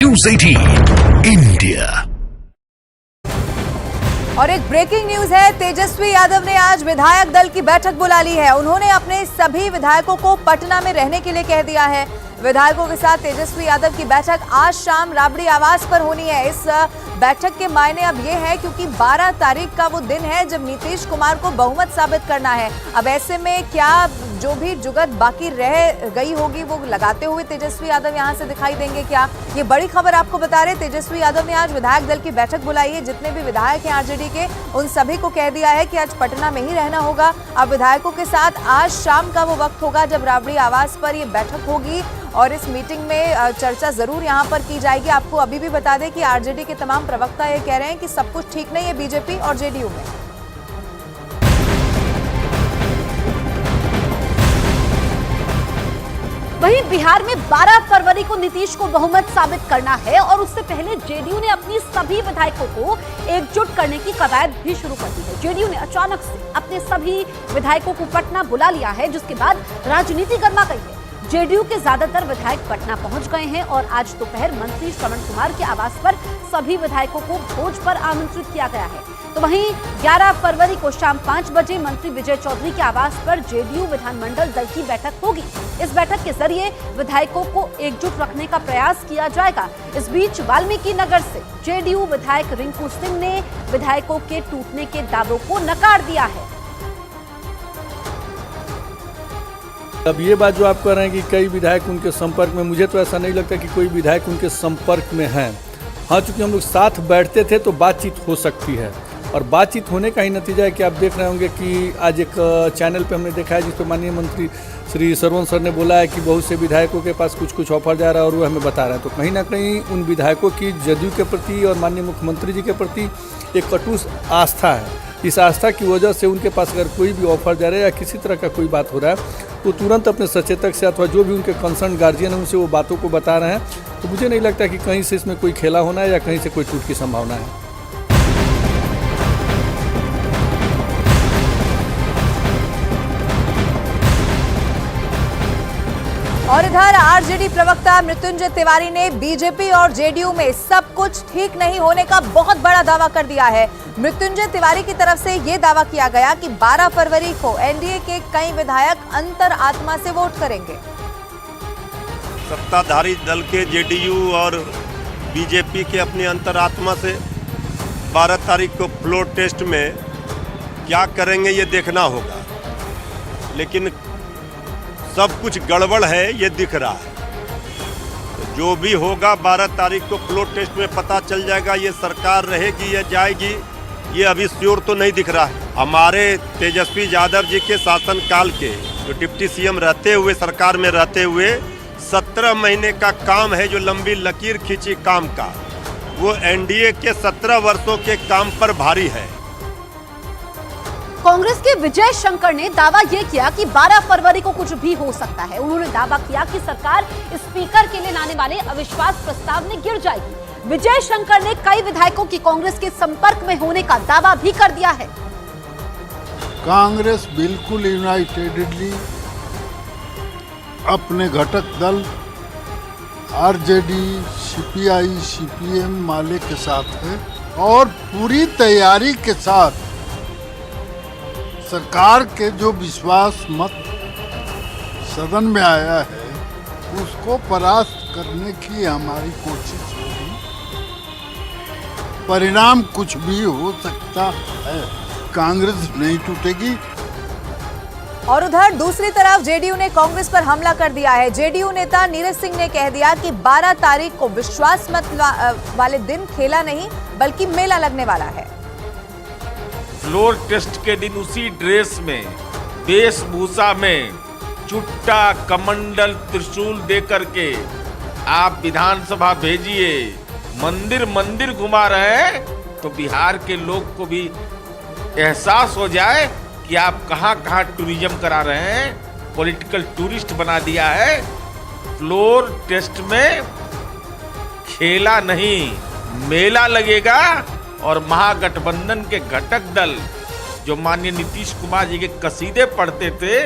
News 18 India. और एक breaking news है, तेजस्वी यादव ने आज विधायक दल की बैठक बुला ली है। उन्होंने अपने सभी विधायकों को पटना में रहने के लिए कह दिया है। विधायकों के साथ तेजस्वी यादव की बैठक आज शाम राबड़ी आवास पर होनी है। इस बैठक के मायने अब ये है क्योंकि 12 तारीख का वो दिन है जब नीतीश कुमार को बहुमत साबित करना है। अब ऐसे में क्या जो भी जुगत बाकी रह गई होगी वो लगाते हुए तेजस्वी यादव यहां से दिखाई देंगे क्या? ये बड़ी खबर आपको बता रहे, तेजस्वी यादव ने आज विधायक दल की बैठक बुलाई है। जितने भी विधायक हैं आरजेडी के, उन सभी को कह दिया है कि आज पटना में ही रहना होगा। अब विधायकों के साथ आज शाम का वो वक्त होगा जब राबड़ी आवास पर ये बैठक होगी और इस मीटिंग में चर्चा जरूर यहां पर की जाएगी। आपको अभी भी बता दें कि आरजेडी के तमाम प्रवक्ता ये कह रहे हैं कि सब कुछ ठीक नहीं है बीजेपी और जेडीयू में। वहीं बिहार में 12 फरवरी को नीतीश को बहुमत साबित करना है और उससे पहले जेडीयू ने अपनी सभी विधायकों को एकजुट करने की कवायद भी शुरू कर दी है। जेडीयू ने अचानक से अपने सभी विधायकों को पटना बुला लिया है, जिसके बाद राजनीति गर्मा गई है। जेडीयू के ज्यादातर विधायक पटना पहुंच गए हैं और आज दोपहर मंत्री श्रवण कुमार के आवास पर सभी विधायकों को भोज पर आमंत्रित किया गया है। तो वहीं 11 फरवरी को शाम 5 बजे मंत्री विजय चौधरी के आवास पर जेडीयू विधानमंडल दल की बैठक होगी। इस बैठक के जरिए विधायकों को एकजुट रखने का प्रयास किया जाएगा। इस बीच वाल्मीकि नगर से जेडीयू विधायक रिंकू सिंह ने विधायकों के टूटने के दावों को नकार दिया है। अब ये बात जो आप कह रहे हैं कि कई विधायक उनके संपर्क में, मुझे तो ऐसा नहीं लगता कि कोई विधायक उनके संपर्क में है। हाँ, चूंकि हम लोग साथ बैठते थे तो बातचीत हो सकती है और बातचीत होने का ही नतीजा है कि आप देख रहे होंगे कि आज एक चैनल पे हमने देखा है जिस पर माननीय मंत्री श्री सरवण सर ने बोला है कि बहुत से विधायकों के पास कुछ कुछ ऑफर जा रहा है और वो हमें बता रहा है। तो कहीं ना कहीं उन विधायकों की जदयू के प्रति और माननीय मुख्यमंत्री जी के प्रति एक कटुस आस्था है। इस आस्था की वजह से उनके पास अगर कोई भी ऑफर जा रहा है या किसी तरह का कोई बात हो रहा है तो तुरंत अपने सचेतक से अथवा जो भी उनके कंसर्न गार्जियन है उनसे वो बातों को बता रहे हैं। तो मुझे नहीं लगता कि कहीं से इसमें कोई खेला होना है या कहीं से कोई टूट की संभावना है। और इधर आरजेडी प्रवक्ता मृत्युंजय तिवारी ने बीजेपी और जेडीयू में सब कुछ ठीक नहीं होने का बहुत बड़ा दावा कर दिया है। मृत्युंजय तिवारी की तरफ से यह दावा किया गया कि 12 फरवरी को एनडीए के कई विधायक अंतर आत्मा से वोट करेंगे। सत्ताधारी दल के जेडीयू और बीजेपी के अपनी अंतरात्मा से 12 तारीख को फ्लोर टेस्ट में क्या करेंगे ये देखना होगा, लेकिन सब कुछ गड़बड़ है ये दिख रहा है। तो जो भी होगा 12 तारीख को फ्लोर टेस्ट में पता चल जाएगा। ये सरकार रहेगी या जाएगी ये अभी श्योर तो नहीं दिख रहा है। हमारे तेजस्वी यादव जी के शासनकाल के जो डिप्टी सीएम रहते हुए, सरकार में रहते हुए 17 महीने का काम है जो लंबी लकीर खींची काम का, वो एनडीए के 17 वर्षों के काम पर भारी है। कांग्रेस के विजय शंकर ने दावा यह किया कि 12 फरवरी को कुछ भी हो सकता है। उन्होंने दावा किया कि सरकार स्पीकर के लिए लाने वाले अविश्वास प्रस्ताव में गिर जाएगी। विजय शंकर ने कई विधायकों की कांग्रेस के संपर्क में होने का दावा भी कर दिया है। कांग्रेस बिल्कुल यूनाइटेडली अपने घटक दल आरजेडी, सीपीआई, सीपीएम माले के साथ है और पूरी तैयारी के साथ सरकार के जो विश्वास मत सदन में आया है उसको परास्त करने की हमारी कोशिश होगी। परिणाम कुछ भी हो सकता है, कांग्रेस नहीं टूटेगी। और उधर दूसरी तरफ जेडीयू ने कांग्रेस पर हमला कर दिया है। जेडीयू नेता नीरज सिंह ने कह दिया कि 12 तारीख को विश्वास मत वाले दिन खेला नहीं बल्कि मेला लगने वाला है। फ्लोर टेस्ट के दिन उसी ड्रेस में, वेशभूषा में, चुट्टा, कमंडल, त्रिशूल दे करके आप विधानसभा भेजिए। मंदिर मंदिर घुमा रहे हैं तो बिहार के लोग को भी एहसास हो जाए कि आप कहां कहां टूरिज्म करा रहे हैं। पॉलिटिकल टूरिस्ट बना दिया है। फ्लोर टेस्ट में खेला नहीं, मेला लगेगा। और महागठबंधन के घटक दल जो माननीय नीतीश कुमार जी के कसीदे पढ़ते थे,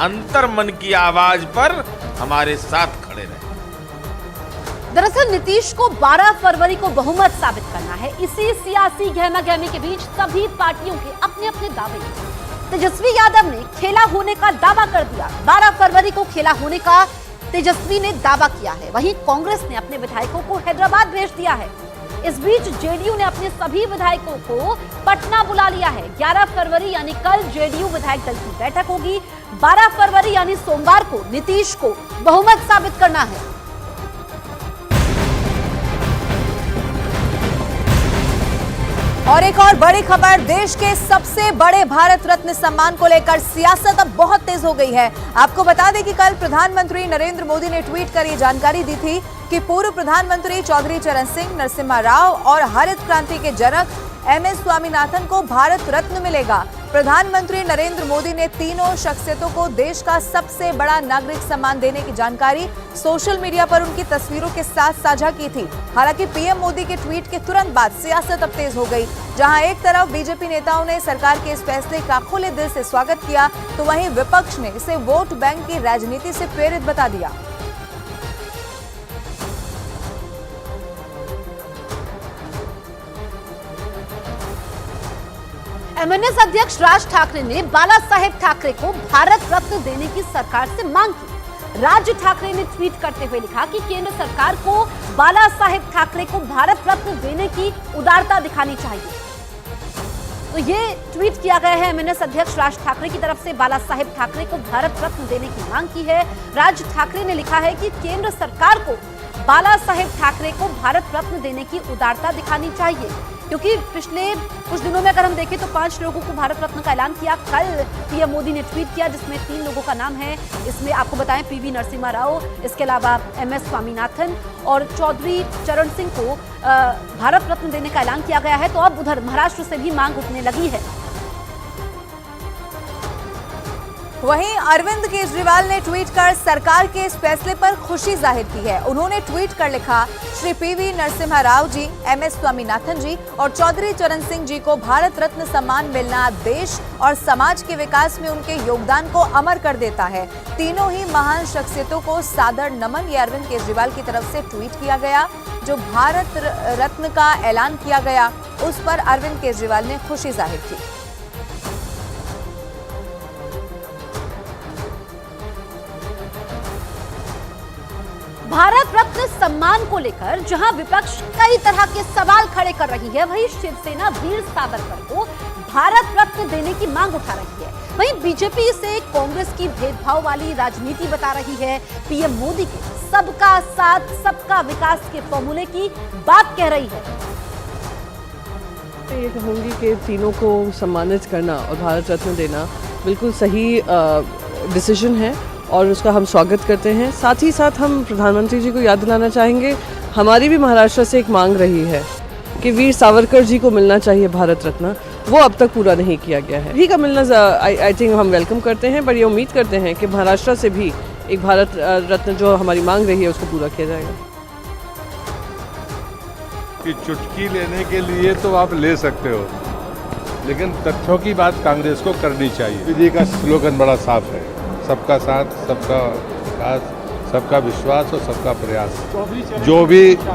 अंतर मन की आवाज पर हमारे साथ खड़े रहे। दरअसल नीतीश को 12 फरवरी को बहुमत साबित करना है। इसी सियासी गहमागहमी के बीच सभी पार्टियों के अपने अपने दावे हैं। तेजस्वी यादव ने खेला होने का दावा कर दिया। 12 फरवरी को खेला होने का तेजस्वी ने दावा किया है। वहीं कांग्रेस ने अपने विधायकों को हैदराबाद भेज दिया है। इस बीच जेडीयू ने अपने सभी विधायकों को पटना बुला लिया है। 11 फरवरी यानी कल जेडीयू विधायक दल की बैठक होगी। 12 फरवरी यानी सोमवार को नीतीश को बहुमत साबित करना है। और एक और बड़ी खबर, देश के सबसे बड़े भारत रत्न सम्मान को लेकर सियासत अब बहुत तेज हो गई है। आपको बता दें कि कल प्रधानमंत्री नरेंद्र मोदी ने ट्वीट कर ये जानकारी दी थी कि पूर्व प्रधानमंत्री चौधरी चरण सिंह, नरसिम्हा राव और हरित क्रांति के जनक MS स्वामीनाथन को भारत रत्न मिलेगा। प्रधानमंत्री नरेंद्र मोदी ने तीनों शख्सियतों को देश का सबसे बड़ा नागरिक सम्मान देने की जानकारी सोशल मीडिया पर उनकी तस्वीरों के साथ साझा की थी। हालांकि पीएम मोदी के ट्वीट के तुरंत बाद सियासत अब तेज हो गई। जहां एक तरफ बीजेपी नेताओं ने सरकार के इस फैसले का खुले दिल से स्वागत किया, तो वहीं विपक्ष ने इसे वोट बैंक की राजनीति से प्रेरित बता दिया। एमएनएस अध्यक्ष राज ठाकरे ने बाला साहेब ठाकरे को भारत रत्न देने की सरकार से मांग की। राज ठाकरे ने ट्वीट करते हुए लिखा कि केंद्र सरकार को बाला साहेब ठाकरे को भारत रत्न देने की उदारता दिखानी चाहिए। तो ये ट्वीट किया गया है एमएनएस अध्यक्ष राज ठाकरे की तरफ से। बाला साहेब ठाकरे को भारत रत्न देने की मांग की है। राज ठाकरे ने लिखा है कि केंद्र सरकार को बाला साहेब ठाकरे को भारत रत्न देने की उदारता दिखानी चाहिए, क्योंकि पिछले कुछ दिनों में अगर हम देखें तो 5 लोगों को भारत रत्न का ऐलान किया। कल पीएम मोदी ने ट्वीट किया जिसमें 3 लोगों का नाम है। इसमें आपको बताएं PV नरसिम्हा राव, इसके अलावा MS स्वामीनाथन और चौधरी चरण सिंह को भारत रत्न देने का ऐलान किया गया है। तो अब उधर महाराष्ट्र से भी मांग उठने लगी है। वहीं अरविंद केजरीवाल ने ट्वीट कर सरकार के इस फैसले पर खुशी जाहिर की है। उन्होंने ट्वीट कर लिखा, श्री PV नरसिम्हा राव जी, MS स्वामीनाथन जी और चौधरी चरण सिंह जी को भारत रत्न सम्मान मिलना देश और समाज के विकास में उनके योगदान को अमर कर देता है। तीनों ही महान शख्सियतों को सादर नमन। ये अरविंद केजरीवाल की तरफ से ट्वीट किया गया। जो भारत रत्न का ऐलान किया गया उस पर अरविंद केजरीवाल ने खुशी जाहिर की। भारत रत्न सम्मान को लेकर जहां विपक्ष कई तरह के सवाल खड़े कर रही है, वहीं शिवसेना वीर सावरकर को भारत रत्न देने की मांग उठा रही है। वहीं बीजेपी इसे कांग्रेस की भेदभाव वाली राजनीति बता रही है। पीएम मोदी के सबका साथ सबका विकास के फॉर्मूले की बात कह रही है। ये कहूँगी कि तीनों को सम्मानित करना और भारत रत्न देना बिल्कुल सही डिसीजन है और उसका हम स्वागत करते हैं। साथ ही साथ हम प्रधानमंत्री जी को याद दिलाना चाहेंगे, हमारी भी महाराष्ट्र से एक मांग रही है कि वीर सावरकर जी को मिलना चाहिए भारत रत्न, वो अब तक पूरा नहीं किया गया है। भी का मिलना आई थिंक हम वेलकम करते हैं, पर ये उम्मीद करते हैं कि महाराष्ट्र से भी एक भारत रत्न जो हमारी मांग रही है उसको पूरा किया जाएगा। कि चुटकी लेने के लिए तो आप ले सकते हो, लेकिन तथ्यों की बात कांग्रेस को करनी चाहिए। जी का स्लोगन बड़ा साफ है, सबका साथ, सबका विकास, सबका विश्वास और सबका प्रयास।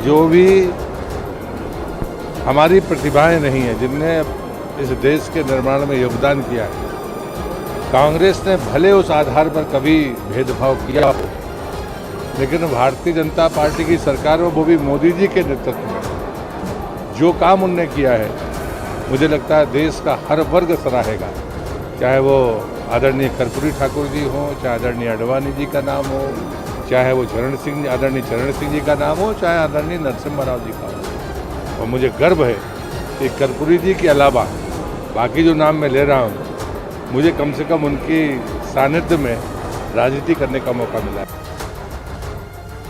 जो भी हमारी प्रतिभाएं नहीं हैं जिनने इस देश के निर्माण में योगदान किया है, कांग्रेस ने भले उस आधार पर कभी भेदभाव किया हो, लेकिन भारतीय जनता पार्टी की सरकार में, वो भी मोदी जी के नेतृत्व में, जो काम उनने किया है, मुझे लगता है देश का हर वर्ग सराहेगा। चाहे वो आदरणीय कर्पूरी ठाकुर जी हो, चाहे आदरणीय अडवाणी जी का नाम हो, चाहे वो आदरणीय चरण सिंह जी का नाम हो, चाहे आदरणीय नरसिम्हा राव जी का हो। और मुझे गर्व है कि कर्पूरी जी के अलावा बाकी जो नाम मैं ले रहा हूँ, मुझे कम से कम उनकी सानिध्य में राजनीति करने का मौका मिला है।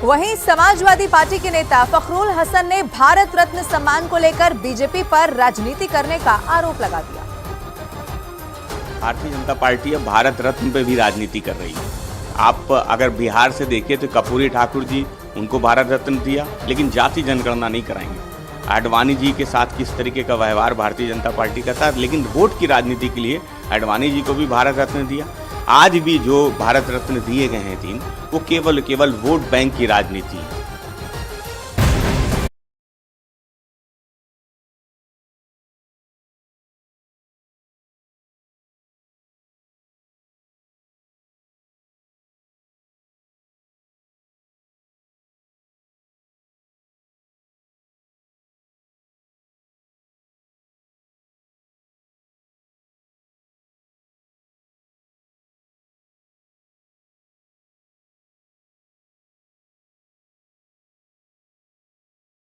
वहीं समाजवादी पार्टी के नेता फखरुल हसन ने भारत रत्न सम्मान को लेकर बीजेपी पर राजनीति करने का आरोप लगा दिया। भारतीय जनता पार्टी अब भारत रत्न पे भी राजनीति कर रही है। आप अगर बिहार से देखिए तो कर्पूरी ठाकुर जी, उनको भारत रत्न दिया, लेकिन जाति जनगणना नहीं कराएंगे। आडवाणी जी के साथ किस तरीके का व्यवहार भारतीय जनता पार्टी का था, लेकिन वोट की राजनीति के लिए आडवाणी जी को भी भारत रत्न दिया। आज भी जो भारत रत्न दिए गए हैं 3, वो केवल वोट बैंक की राजनीति है।